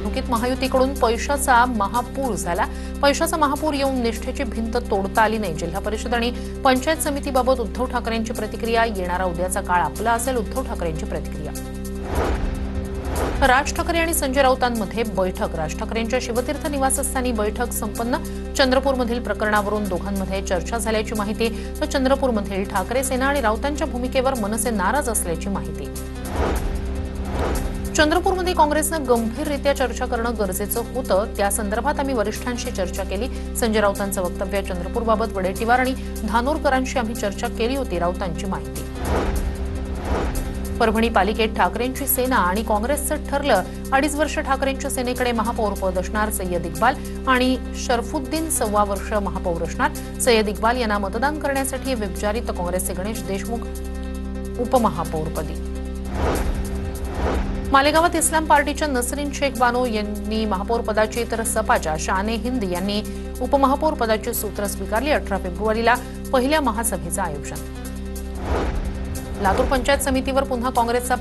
निवडणुकीत महायुतीकडून पैशाचा महापूर झाला। पैशाचा महापूर येऊन निष्ठेची भिंत तोडता आली नाही। जिल्हा परिषद आणि पंचायत समितीबाबत उद्धव ठाकरेंची प्रतिक्रिया। येणारा उद्याचा काळ आपला असेल, उद्धव ठाकरेंची प्रतिक्रिया। राज ठाकरे आणि संजय राऊतांमध्ये बैठक। राज ठाकरेंच्या शिवतीर्थ निवासस्थानी बैठक संपन्न। चंद्रपूरमधील प्रकरणावरून दोघांमध्ये चर्चा झाल्याची माहिती। तर चंद्रपूरमधील ठाकरे सेना आणि राऊतांच्या भूमिकेवर मनसे नाराज असल्याची माहिती। चंद्रपूरमध्ये काँग्रेसनं गंभीररित्या चर्चा करणं गरजेचं होतं। त्या संदर्भात आम्ही वरिष्ठांशी चर्चा केली। संजय राऊतांचं वक्तव्य। चंद्रपूरबाबत वडेट्टीवार आणि धानोरकरांशी आम्ही चर्चा केली होती, राऊतांची माहिती। परभणी पालिकेत ठाकरेंची सेना आणि काँग्रेसचं ठरलं। 2.5 वर्ष ठाकरेंच्या सेनेकडे महापौरपद असणार। सय्यद इक्बाल आणि शरफुद्दीन 1.25 वर्ष महापौर असणार। सय्यद इक्बाल यांना मतदान करण्यासाठी विचारित, तर काँग्रेसचे गणेश देशमुख उपमहापौरपदी। मालेगावात इस्लाम पार्टीच्या नसरीन शेख बानो यांनी महापौरपदाची, तर सपाच्या शाने हिंद यांनी उपमहापौरपदाची सूत्र स्वीकारली। 18 फेब्रुवारीला पहिल्या महासभेचं आयोजन। लातूर पंचायत समितीवर पुन्हा काँग्रेसचा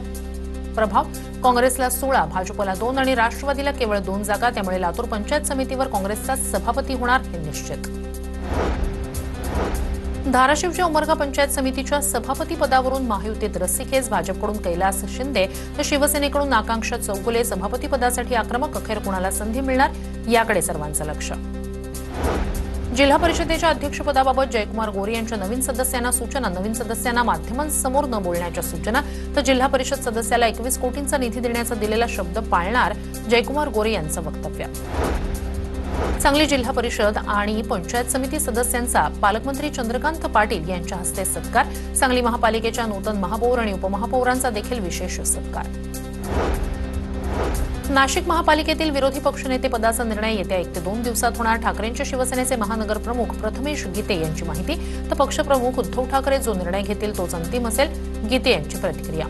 प्रभाव। काँग्रेसला 16, भाजपला 2 आणि राष्ट्रवादीला केवळ 2 जागा। त्यामुळे लातूर पंचायत समितीवर काँग्रेसचा सभापती होणार हे निश्चित। धाराशिवच्या उमरगा पंचायत समितीच्या सभापती पदावरून महायुतीत रस्सीखेच। भाजपकडून कैलास शिंदे तर शिवसेनेकडून आकांक्षा चौगुले सभापती पदासाठी आक्रमक। अखेर कुणाला संधी मिळणार याकडे सर्वांचं लक्ष। जिल्हा परिषदेच्या अध्यक्षपदाबाबत जयकुमार गोरे यांच्या नवीन सदस्यांना सूचना। नवीन सदस्यांना माध्यमांसमोर न बोलण्याच्या सूचना। तर जिल्हा परिषद सदस्याला 21 कोटींचा निधी देण्याचा दिलेला शब्द पाळणार, जयकुमार गोरे यांचं वक्तव्य। सांगली जिल्हा परिषद आणि पंचायत समिती सदस्यांचा पालकमंत्री चंद्रकांत पाटील यांच्या हस्ते सत्कार। सांगली महापालिकेच्या नूतन महापौर आणि उपमहापौरांचा देखील विशेष सत्कार। नाशिक महापालिकेतील विरोधी पक्षनेते पदाचा निर्णय येत्या 1 ते 2 दिवसात होणार। ठाकरेंच्या शिवसेनेचे महानगर प्रमुख प्रथमेश गीते यांची माहिती। तर पक्षप्रमुख उद्धव ठाकरे जो निर्णय घेतील तोच अंतिम असेल, गीते यांची प्रतिक्रिया।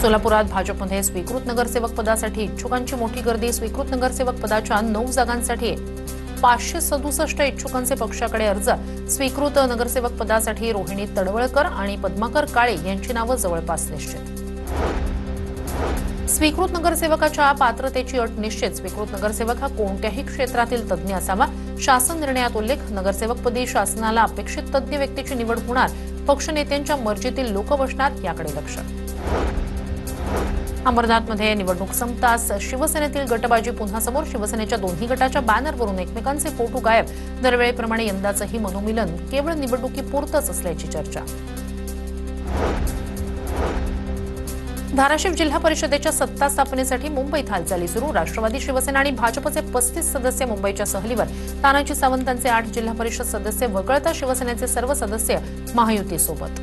सोलापुरात भाजपमध्ये स्वीकृत नगरसेवक पदासाठी इच्छुकांची मोठी गर्दी। स्वीकृत नगरसेवक पदाच्या 9 जागांसाठी 567 इच्छुकांचे पक्षाकडे अर्ज। स्वीकृत नगरसेवक पदासाठी रोहिणी तडवळकर आणि पद्माकर काळे यांची नावं जवळपास निश्चित। स्वीकृत नगरसेवकाच्या पात्रतेची अट निश्चित। स्वीकृत नगरसेवक हा कोणत्याही क्षेत्रातील तज्ज्ञ असावा, शासन निर्णयात उल्लेख। नगरसेवकपदी शासनाला अपेक्षित तज्ज्ञ व्यक्तीची निवड होणार। पक्षनेत्यांच्या मर्जीतील लोक बसणार याकडे लक्ष। अमरनाथमध्ये निवडणूक संपताच शिवसेनेतील गटबाजी पुन्हा समोर। शिवसेनेच्या दोन्ही गटाच्या बॅनरवरून एकमेकांचे फोटो गायब। दरवेळेप्रमाणे यंदाचंही मनोमिलन केवळ निवडणुकीपुरतंच असल्याची चर्चा। धाराशिव जिल्हा परिषदेच्या सत्ता स्थापनेसाठी मुंबईत हालचाली सुरू। राष्ट्रवादी, शिवसेना आणि भाजपचे 35 सदस्य मुंबईच्या सहलीवर। तानाजी सावंतांचे 8 जिल्हा परिषद सदस्य वगळता शिवसेनेचे सर्व सदस्य महायुतीसोबत।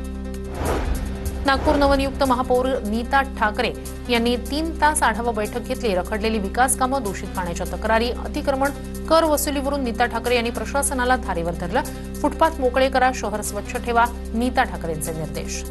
नागपूर नवनियुक्त महापौर नीता ठाकरे यांनी 3 तास आढावा बैठक घेतली। रखडलेली विकास कामं, दूषित पाण्याच्या तक्रारी, अतिक्रमण, कर वसुलीवरून नीता ठाकरे यांनी प्रशासनाला धारेवर धरलं। फुटपाथ मोकळे करा, शहर स्वच्छ ठेवा, नीता ठाकरेंचे निर्देश।